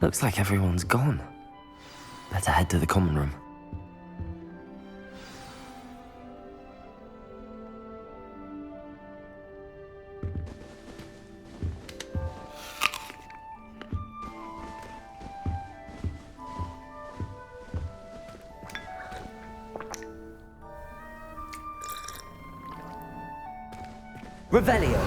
Looks like everyone's gone. Better head to the common room. Revelio.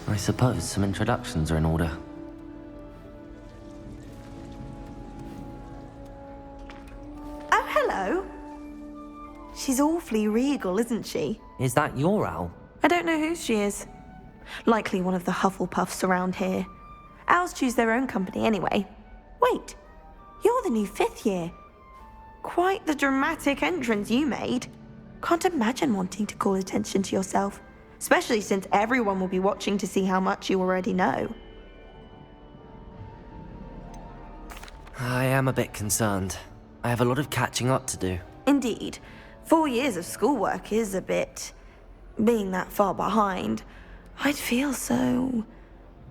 I suppose some introductions are in order. Oh, hello. She's awfully regal, isn't she? Is that your owl? I don't know who she is. Likely one of the Hufflepuffs around here. Owls choose their own company anyway. Wait, you're the new 5th year. Quite the dramatic entrance you made. Can't imagine wanting to call attention to yourself, especially since everyone will be watching to see how much you already know. I am a bit concerned. I have a lot of catching up to do. Indeed, 4 years of schoolwork is a bit... being that far behind, I'd feel so...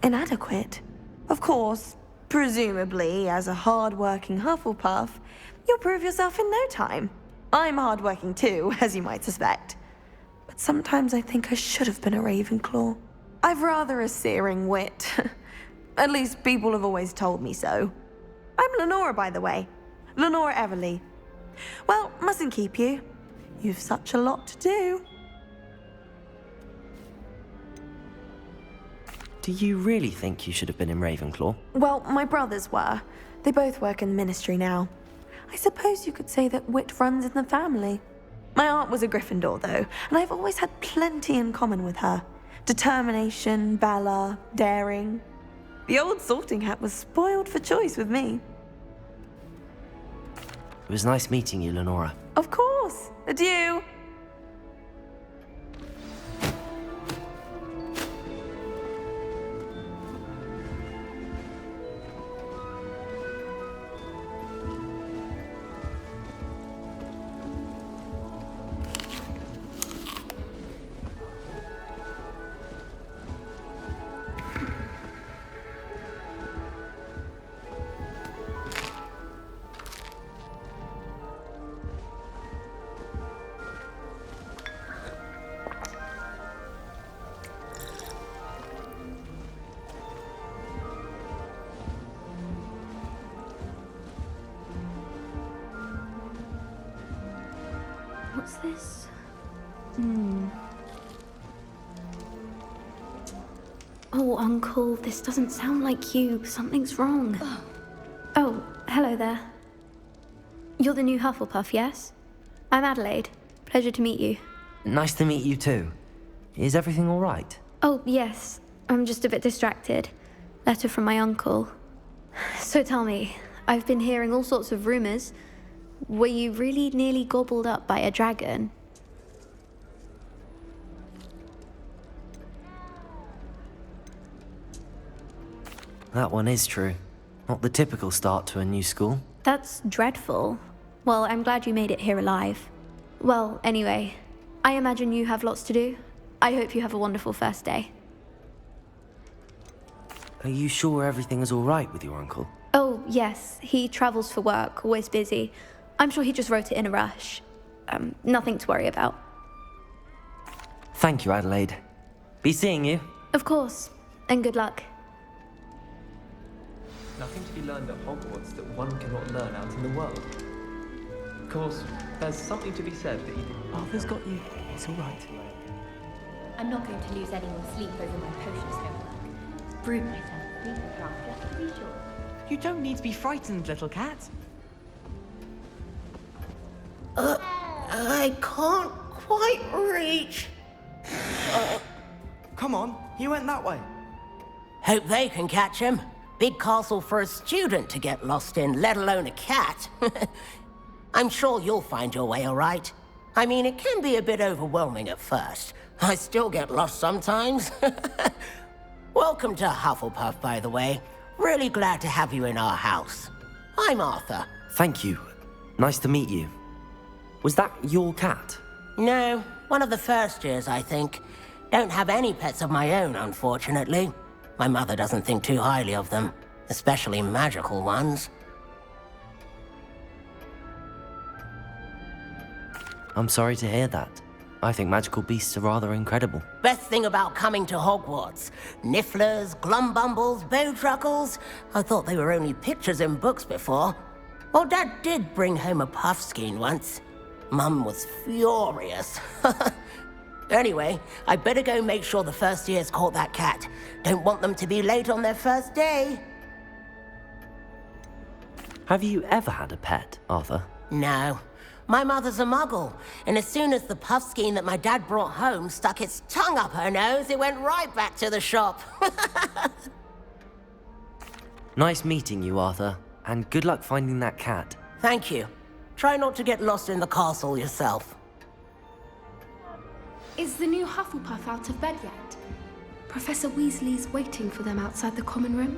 inadequate. Of course, presumably, as a hard-working Hufflepuff, you'll prove yourself in no time. I'm hard-working too, as you might suspect. But sometimes I think I should have been a Ravenclaw. I've rather a searing wit. At least people have always told me so. I'm Lenora, by the way. Lenora Everly. Well, mustn't keep you. You've such a lot to do. Do you really think you should have been in Ravenclaw? Well, my brothers were. They both work in the ministry now. I suppose you could say that wit runs in the family. My aunt was a Gryffindor, though, and I've always had plenty in common with her. Determination, valor, daring. The old sorting hat was spoiled for choice with me. It was nice meeting you, Lenora. Of course. Adieu. What's this? Oh, Uncle, this doesn't sound like you. Something's wrong. Oh, hello there. You're the new Hufflepuff, yes? I'm Adelaide. Pleasure to meet you. Nice to meet you too. Is everything all right? Oh, yes. I'm just a bit distracted. Letter from my uncle. So tell me, I've been hearing all sorts of rumors. Were you really nearly gobbled up by a dragon? That one is true. Not the typical start to a new school. That's dreadful. Well, I'm glad you made it here alive. Well, anyway, I imagine you have lots to do. I hope you have a wonderful first day. Are you sure everything is all right with your uncle? Oh, yes. He travels for work, always busy. I'm sure he just wrote it in a rush. Nothing to worry about. Thank you, Adelaide. Be seeing you. Of course. And good luck. Nothing to be learned at Hogwarts that one cannot learn out in the world. Of course, there's something to be said that you didn't... Arthur's got you. It's all right. I'm not going to lose any more sleep over my potions homework. Brewed myself a sleep drop just to be sure. You don't need to be frightened, little cat. I can't quite reach. Come on, he went that way. Hope they can catch him. Big castle for a student to get lost in, let alone a cat. I'm sure you'll find your way all right. I mean, it can be a bit overwhelming at first. I still get lost sometimes. Welcome to Hufflepuff, by the way. Really glad to have you in our house. I'm Arthur. Thank you. Nice to meet you. Was that your cat? No, one of the first years, I think. Don't have any pets of my own, unfortunately. My mother doesn't think too highly of them, especially magical ones. I'm sorry to hear that. I think magical beasts are rather incredible. Best thing about coming to Hogwarts. Nifflers, Glumbumbles, Bowtruckles. I thought they were only pictures in books before. Well, Dad did bring home a Puffskein once. Mum was furious. Anyway, I better go make sure the first years caught that cat. Don't want them to be late on their first day. Have you ever had a pet, Arthur? No. My mother's a muggle, and as soon as the Puffskein that my dad brought home stuck its tongue up her nose, it went right back to the shop. Nice meeting you, Arthur, and good luck finding that cat. Thank you. Try not to get lost in the castle yourself. Is the new Hufflepuff out of bed yet? Professor Weasley's waiting for them outside the common room.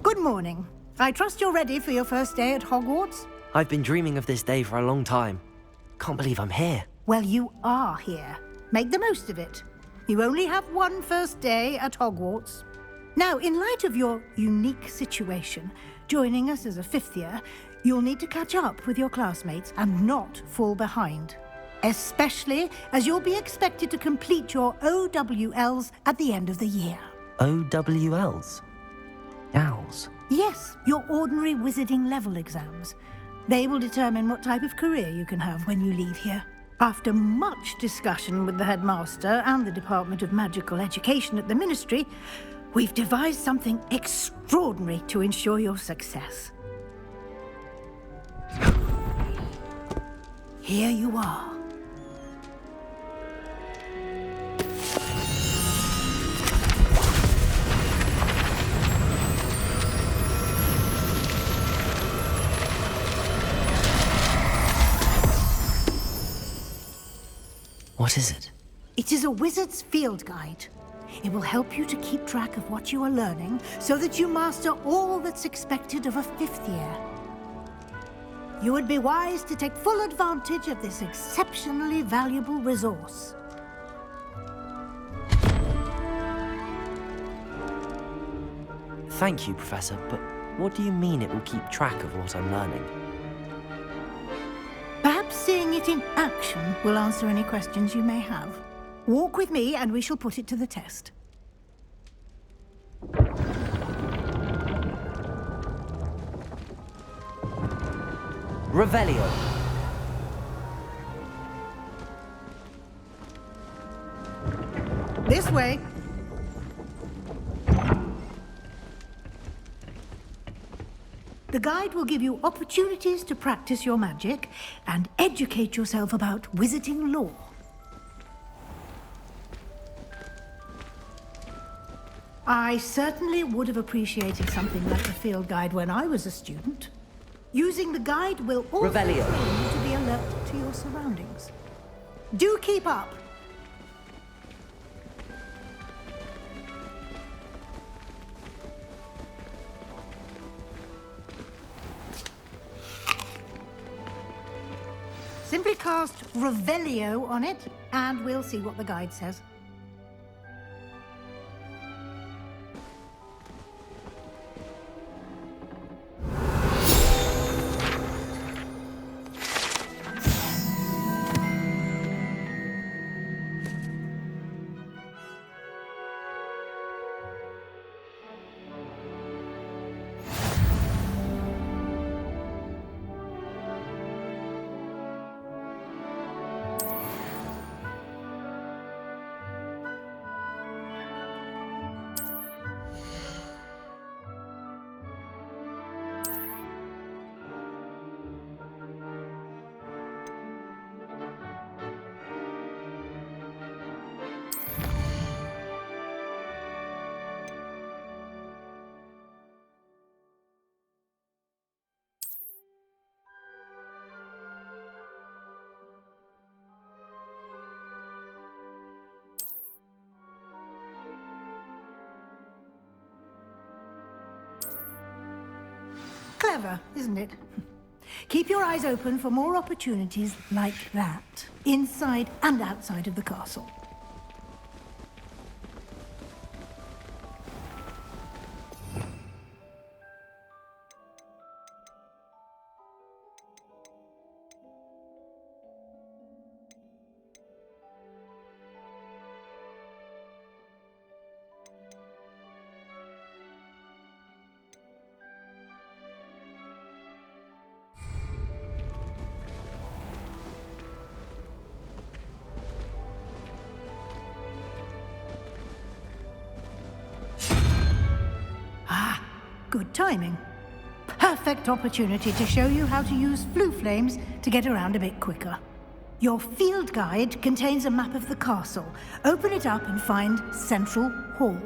Good morning. I trust you're ready for your first day at Hogwarts? I've been dreaming of this day for a long time. Can't believe I'm here. Well, you are here. Make the most of it. You only have one first day at Hogwarts. Now, in light of your unique situation, joining us as a fifth year, you'll need to catch up with your classmates and not fall behind. Especially as you'll be expected to complete your OWLs at the end of the year. OWLs? Owls? Yes, your ordinary wizarding level exams. They will determine what type of career you can have when you leave here. After much discussion with the headmaster and the Department of Magical Education at the Ministry, we've devised something extraordinary to ensure your success. Here you are. What is it? It is a wizard's field guide. It will help you to keep track of what you are learning so that you master all that's expected of a 5th year. You would be wise to take full advantage of this exceptionally valuable resource. Thank you, Professor, but what do you mean it will keep track of what I'm learning? Perhaps seeing it in action will answer any questions you may have. Walk with me and we shall put it to the test. Revelio. This way. The guide will give you opportunities to practice your magic and educate yourself about wizarding lore. I certainly would have appreciated something like the field guide when I was a student. Using the guide will also train you to be alert to your surroundings. Do keep up! Simply cast Revelio on it, and we'll see what the guide says. Clever, isn't it? Keep your eyes open for more opportunities like that, inside and outside of the castle. Good timing. Perfect opportunity to show you how to use flue flames to get around a bit quicker. Your field guide contains a map of the castle. Open it up and find Central Hall.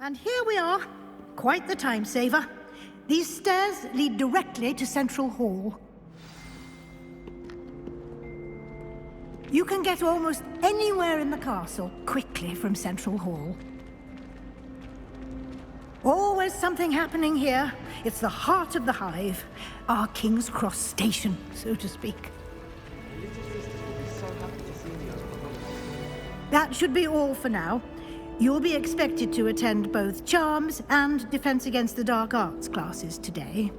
And here we are. Quite the time saver. These stairs lead directly to Central Hall. You can get almost anywhere in the castle quickly from Central Hall. Always something happening here. It's the heart of the hive. Our King's Cross station, so to speak. That should be all for now. You'll be expected to attend both Charms and Defense Against the Dark Arts classes today.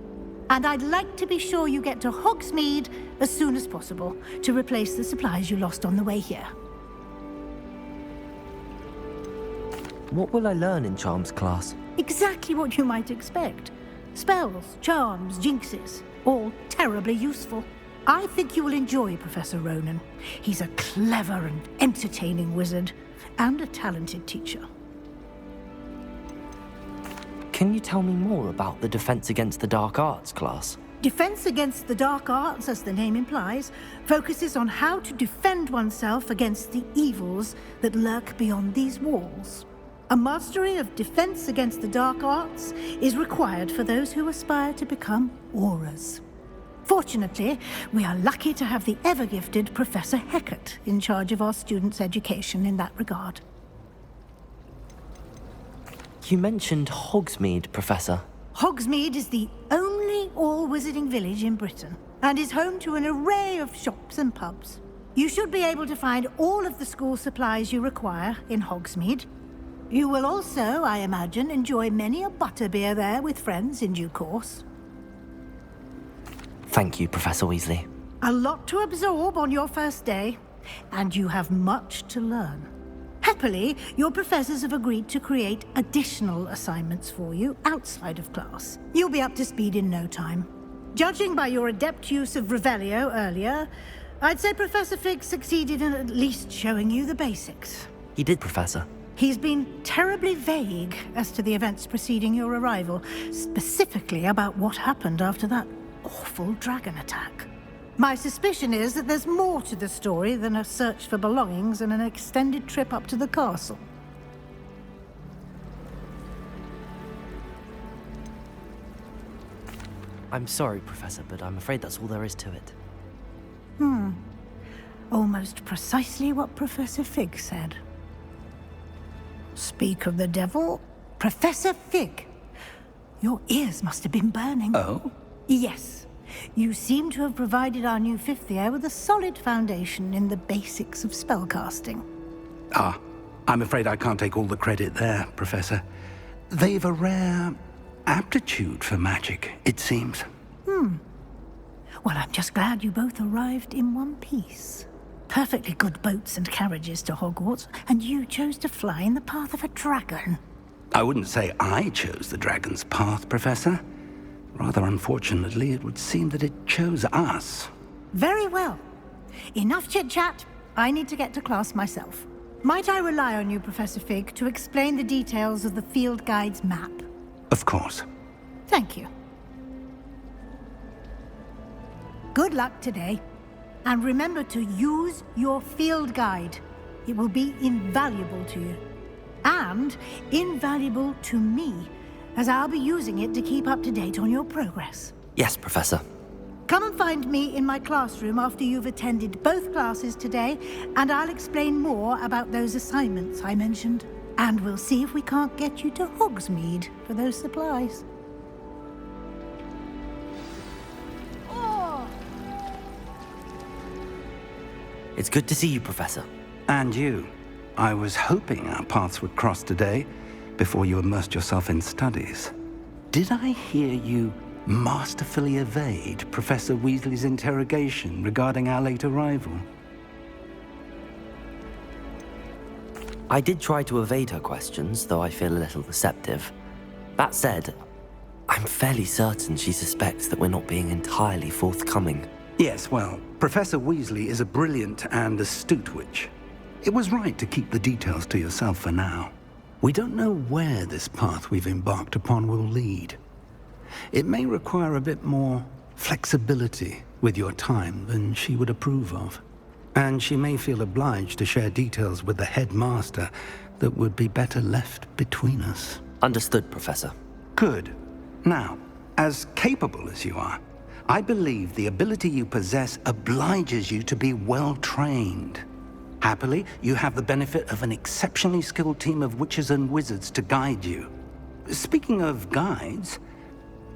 And I'd like to be sure you get to Hogsmeade as soon as possible to replace the supplies you lost on the way here. What will I learn in Charms class? Exactly what you might expect. Spells, charms, jinxes, all terribly useful. I think you will enjoy Professor Ronan. He's a clever and entertaining wizard, and a talented teacher. Can you tell me more about the Defense Against the Dark Arts class? Defense Against the Dark Arts, as the name implies, focuses on how to defend oneself against the evils that lurk beyond these walls. A mastery of Defense Against the Dark Arts is required for those who aspire to become Auras. Fortunately, we are lucky to have the ever-gifted Professor Hecat in charge of our students' education in that regard. You mentioned Hogsmeade, Professor. Hogsmeade is the only all-wizarding village in Britain, and is home to an array of shops and pubs. You should be able to find all of the school supplies you require in Hogsmeade. You will also, I imagine, enjoy many a butterbeer there with friends in due course. Thank you, Professor Weasley. A lot to absorb on your first day, and you have much to learn. Happily, your professors have agreed to create additional assignments for you outside of class. You'll be up to speed in no time. Judging by your adept use of Revelio earlier, I'd say Professor Fig succeeded in at least showing you the basics. He did, Professor. He's been terribly vague as to the events preceding your arrival, specifically about what happened after that awful dragon attack. My suspicion is that there's more to the story than a search for belongings and an extended trip up to the castle. I'm sorry, Professor, but I'm afraid that's all there is to it. Almost precisely what Professor Fig said. Speak of the devil, Professor Fig. Your ears must have been burning. Oh? Yes. You seem to have provided our new fifth year with a solid foundation in the basics of spellcasting. Ah, I'm afraid I can't take all the credit there, Professor. They've a rare aptitude for magic, it seems. Well, I'm just glad you both arrived in one piece. Perfectly good boats and carriages to Hogwarts, and you chose to fly in the path of a dragon. I wouldn't say I chose the dragon's path, Professor. Rather unfortunately, it would seem that it chose us. Very well. Enough chit-chat. I need to get to class myself. Might I rely on you, Professor Fig, to explain the details of the field guide's map? Of course. Thank you. Good luck today. And remember to use your field guide. It will be invaluable to you. And invaluable to me, as I'll be using it to keep up to date on your progress. Yes, Professor. Come and find me in my classroom after you've attended both classes today, and I'll explain more about those assignments I mentioned. And we'll see if we can't get you to Hogsmeade for those supplies. It's good to see you, Professor. And you. I was hoping our paths would cross today, before you immersed yourself in studies. Did I hear you masterfully evade Professor Weasley's interrogation regarding our late arrival? I did try to evade her questions, though I feel a little deceptive. That said, I'm fairly certain she suspects that we're not being entirely forthcoming. Yes, well, Professor Weasley is a brilliant and astute witch. It was right to keep the details to yourself for now. We don't know where this path we've embarked upon will lead. It may require a bit more flexibility with your time than she would approve of. And she may feel obliged to share details with the headmaster that would be better left between us. Understood, Professor. Good. Now, as capable as you are, I believe the ability you possess obliges you to be well-trained. Happily, you have the benefit of an exceptionally skilled team of witches and wizards to guide you. Speaking of guides,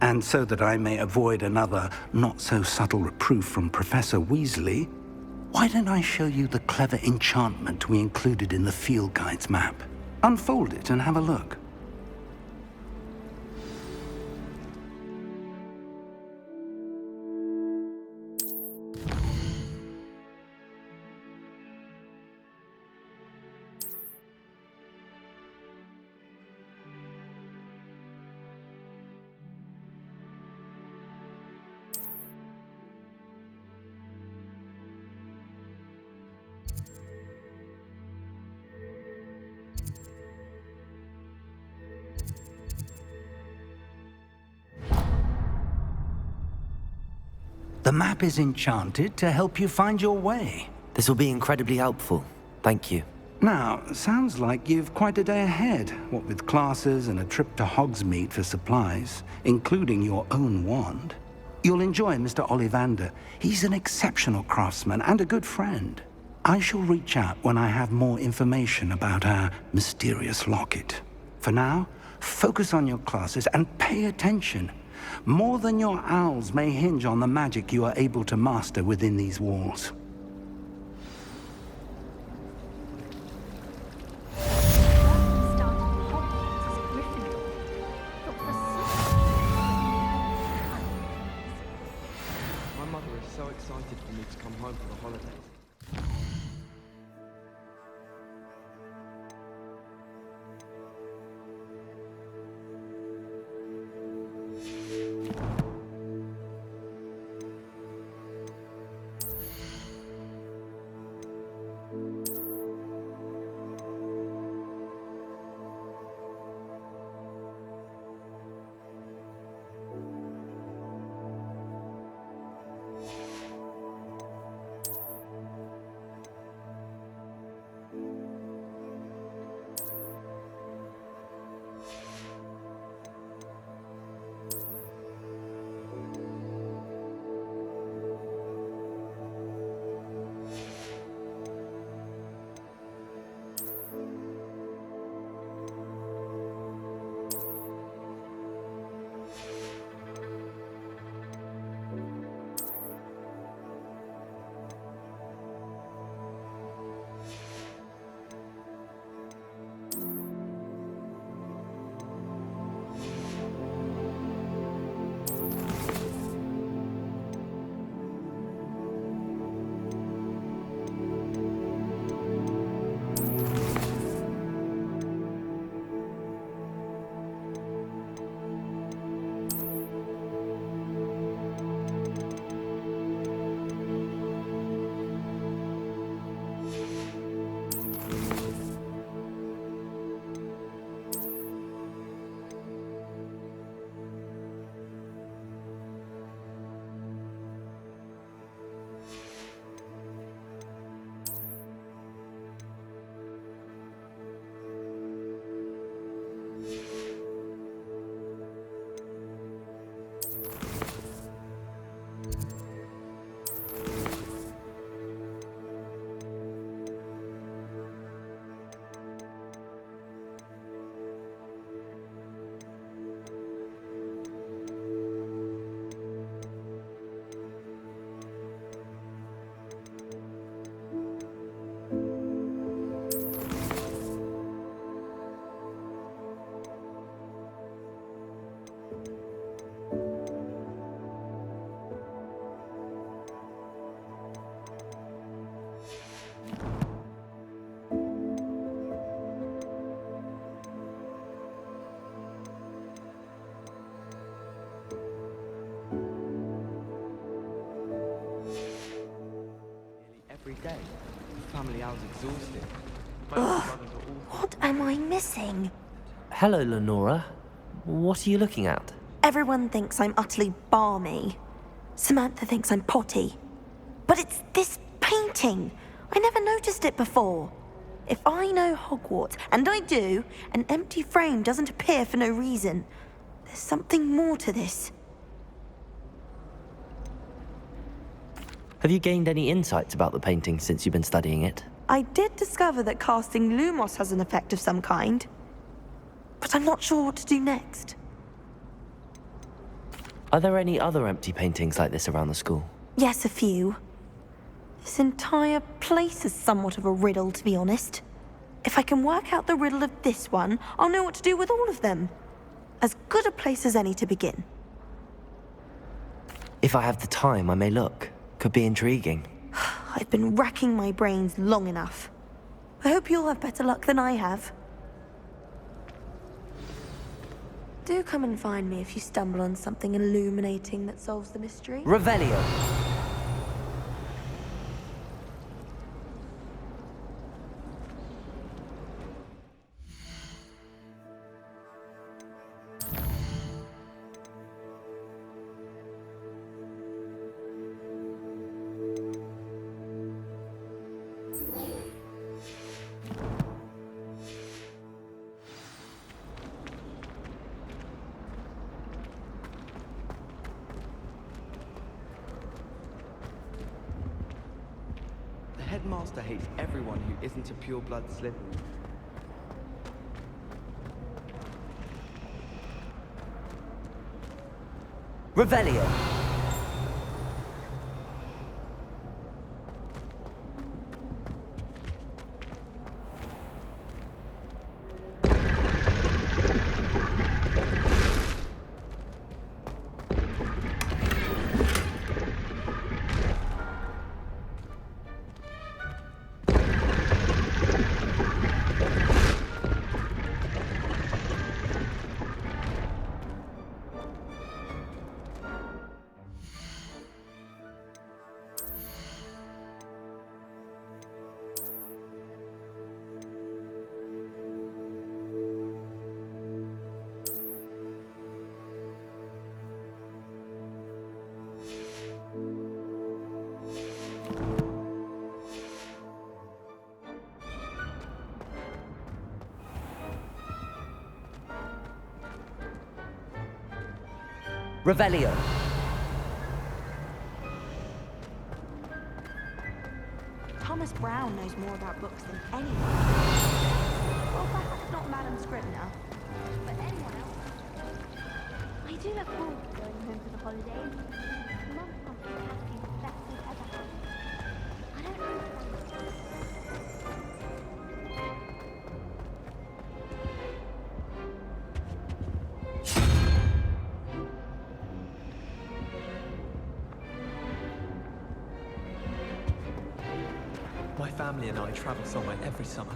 and so that I may avoid another not-so-subtle reproof from Professor Weasley, why don't I show you the clever enchantment we included in the field guide's map? Unfold it and have a look. The map is enchanted to help you find your way. This will be incredibly helpful. Thank you. Now, sounds like you've quite a day ahead, what with classes and a trip to Hogsmeade for supplies, including your own wand. You'll enjoy Mr. Ollivander. He's an exceptional craftsman and a good friend. I shall reach out when I have more information about our mysterious locket. For now, focus on your classes and pay attention. More than your owls may hinge on the magic you are able to master within these walls. My mother is so excited for me to come home for the holidays. Every day, the family hour's exhausted. What am I missing? Hello, Lenora. What are you looking at? Everyone thinks I'm utterly balmy. Samantha thinks I'm potty. But it's this painting. I never noticed it before. If I know Hogwarts, and I do, an empty frame doesn't appear for no reason. There's something more to this. Have you gained any insights about the painting since you've been studying it? I did discover that casting Lumos has an effect of some kind, but I'm not sure what to do next. Are there any other empty paintings like this around the school? Yes, a few. This entire place is somewhat of a riddle, to be honest. If I can work out the riddle of this one, I'll know what to do with all of them. As good a place as any to begin. If I have the time, I may look. Could be intriguing. I've been racking my brains long enough. I hope you'll have better luck than I have. Do come and find me if you stumble on something illuminating that solves the mystery. Revelio. The headmaster hates everyone who isn't a pure-blood Slytherin. Revelio. Revelio. Thomas Brown knows more about books than anyone. Well, perhaps not Madam Scribner, but anyone else. I do look forward to going home for the holidays. Mum wants to have to be the best we've ever had. I don't understand. My family and I travel somewhere every summer.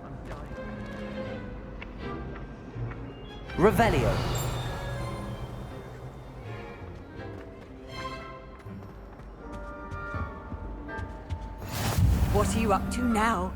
I'm dying. Revelio. What are you up to now?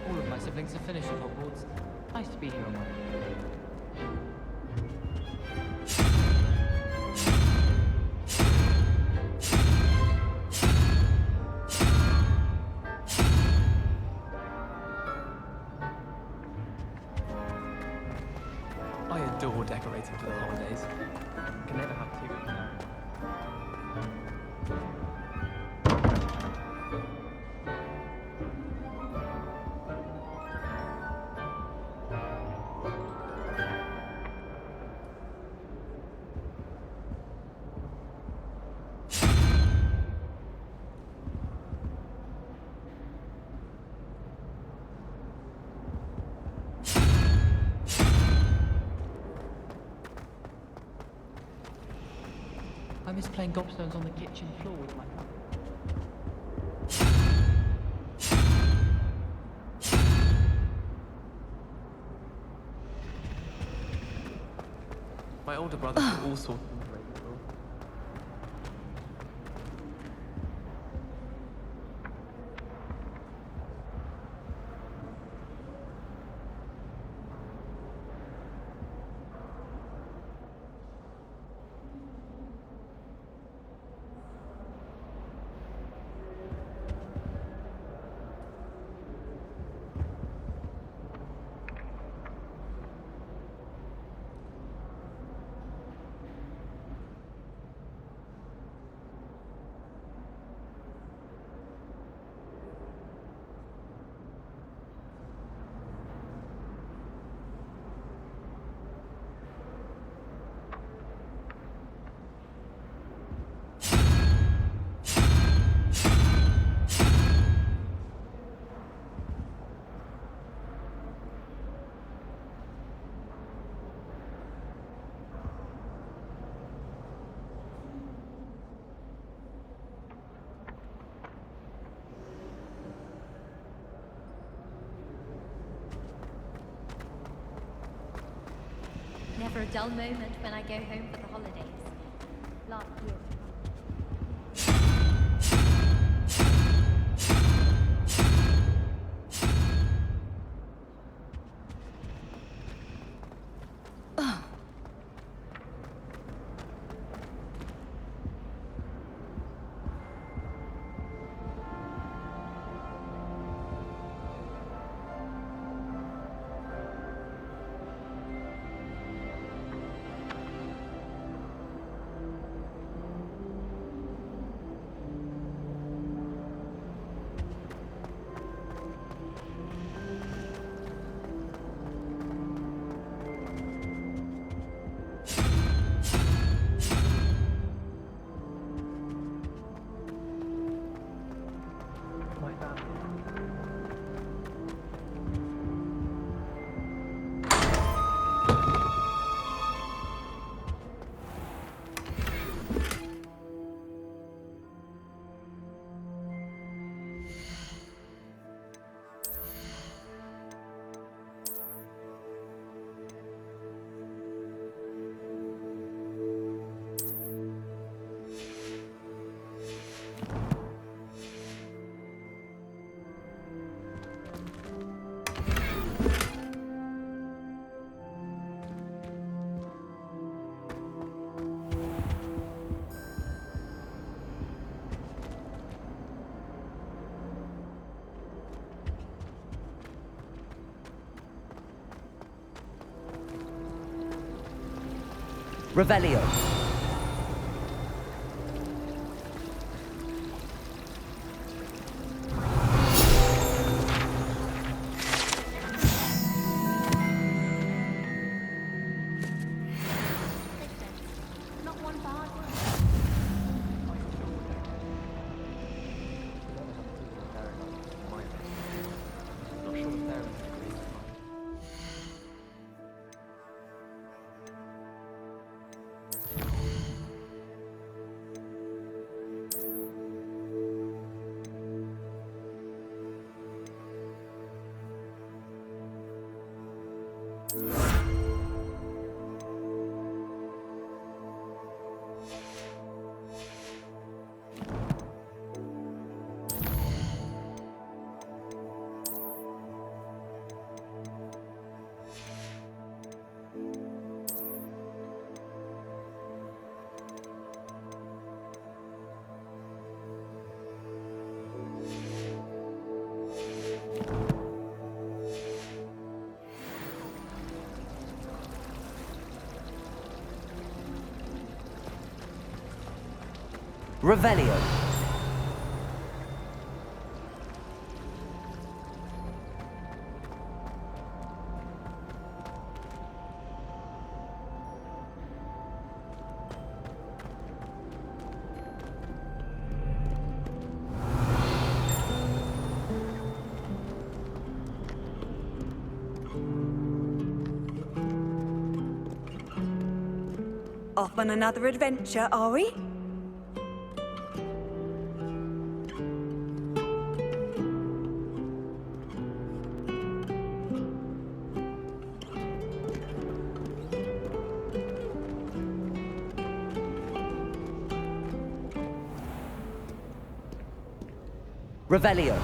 All of my siblings have finished at Hogwarts. Nice to be here on my own. I adore decorating for the holidays. Can never have too many. I miss playing gobstones on the kitchen floor with my mum. My older brothers were all sorts of ungrateful. Never a dull moment when I go home for the holidays. Last year. Revelio. Not one bad word. Not sure if they're Revelio. Off on another adventure, are we? Revelio.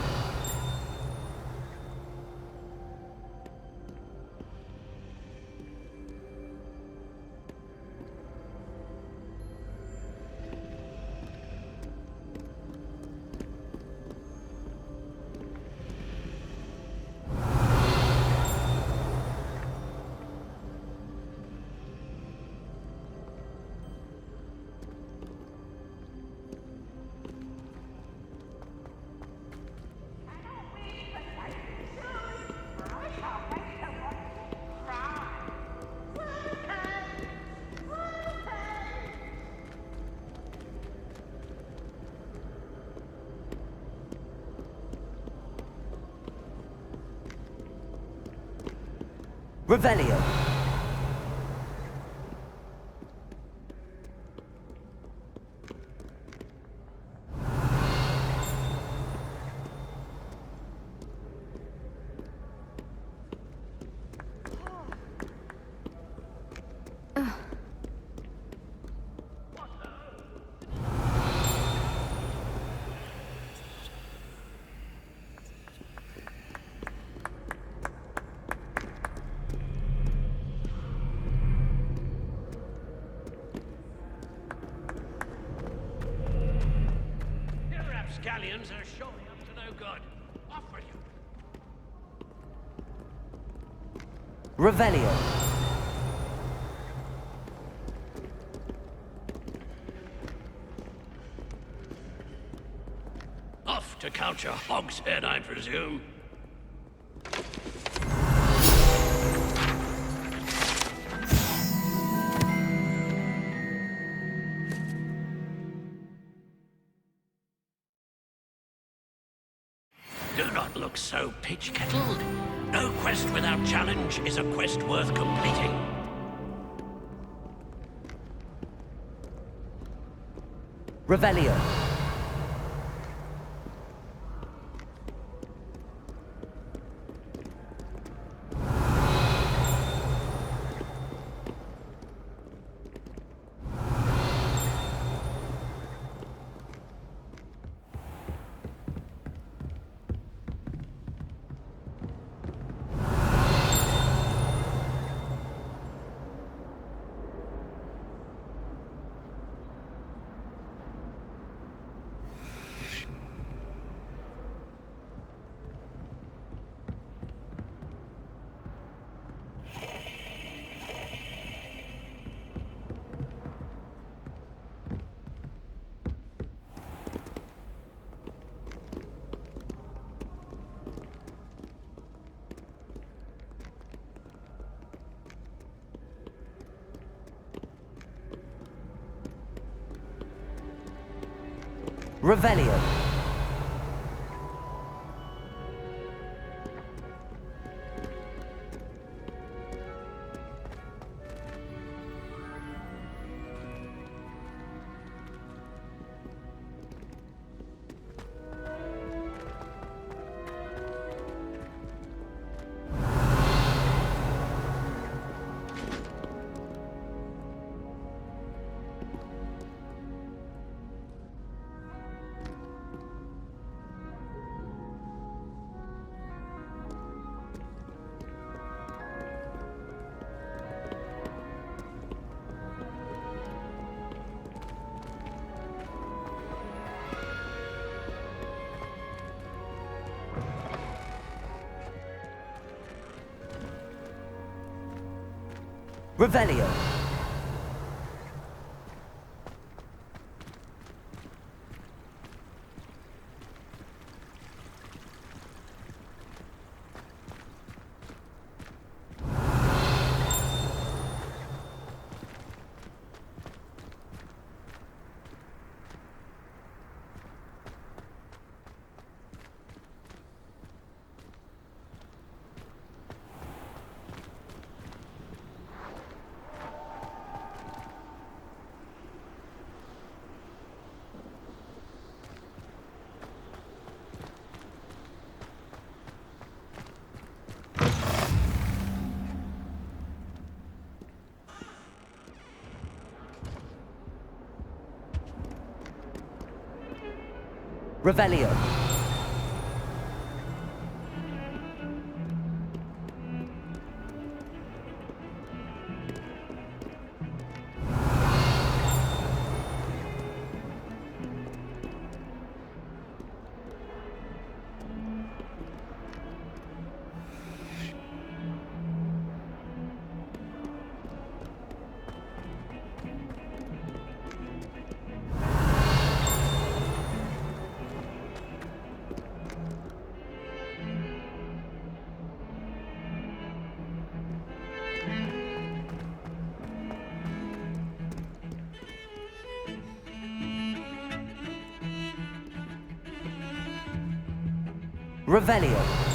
Revelio. Scallions are surely up to no good. Off with you. Revelio. Off to count your hog's head, I presume. Do not look so pitch-kettled. No quest without challenge is a quest worth completing. Revelio. Revelio. Revelio. Revelio. Revelio.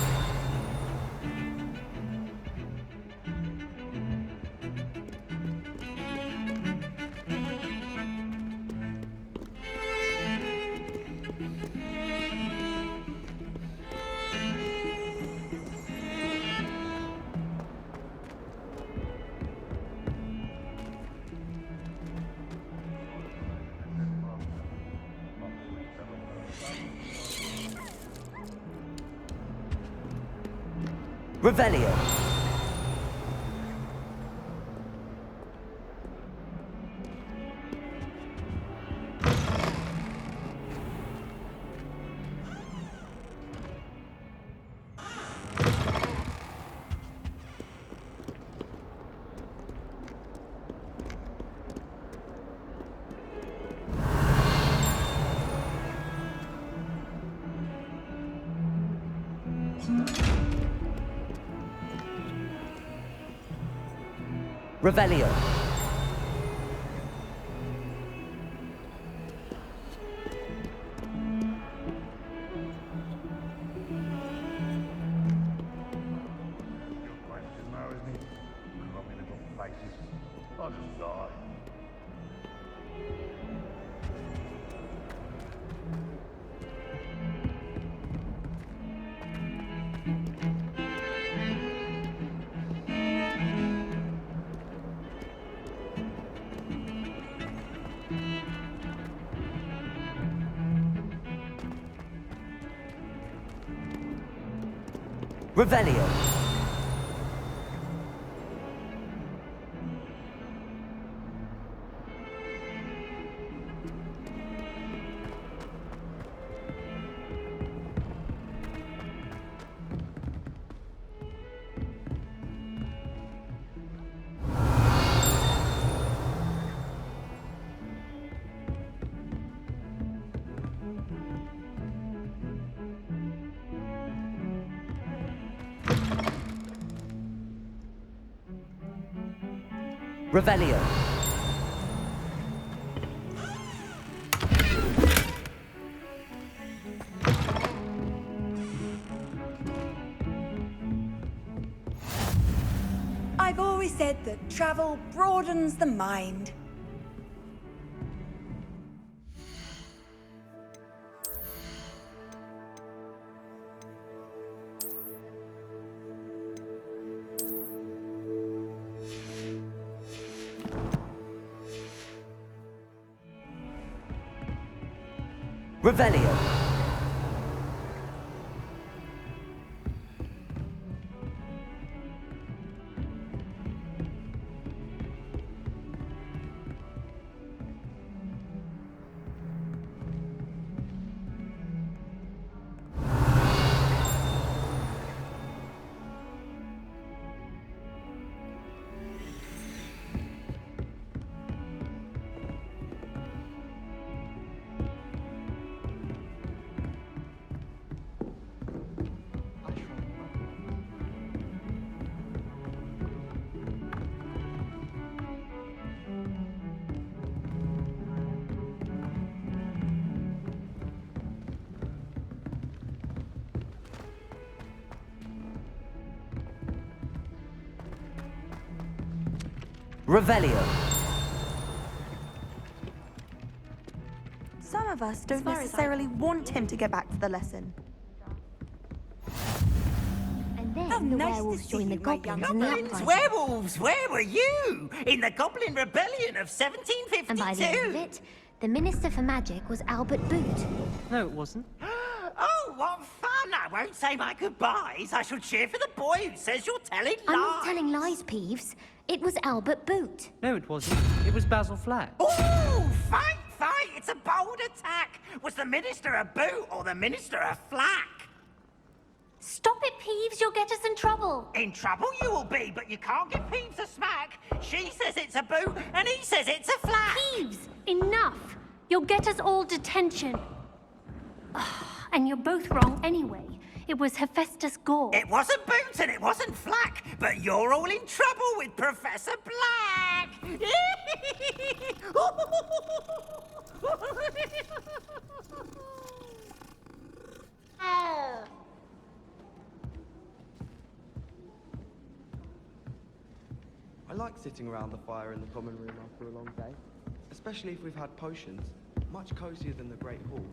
Revelio. Revelio. Revelio. Revelio. I've always said that travel broadens the mind. Revelio. Revelio. Some of us don't necessarily want him to get back to the lesson. And then the werewolves join the goblins in the Goblins, uprising. werewolves, where were you? In the Goblin Rebellion of 1752? And by the end of it, The Minister for Magic was Albert Boot. No, it wasn't. Oh, what fun! I won't say my goodbyes. I shall cheer for the boy who says you're telling lies. I'm not telling lies, Peeves. It was Albert Boot. No, it wasn't. It was Basil Flack. Oh, fight, fight! It's a bold attack. Was the Minister a boot or the Minister a flack? Stop it, Peeves. You'll get us in trouble. In trouble you will be, but you can't give Peeves a smack. She says it's a boot, and he says it's a flack. Peeves, enough. You'll get us all detention. And you're both wrong anyway. It was Hephaestus Gore. It wasn't Boot and it wasn't Flack, but you're all in trouble with Professor Black. Oh. I like sitting around the fire in the common room after a long day, especially if we've had potions. Much cosier than the Great Hall.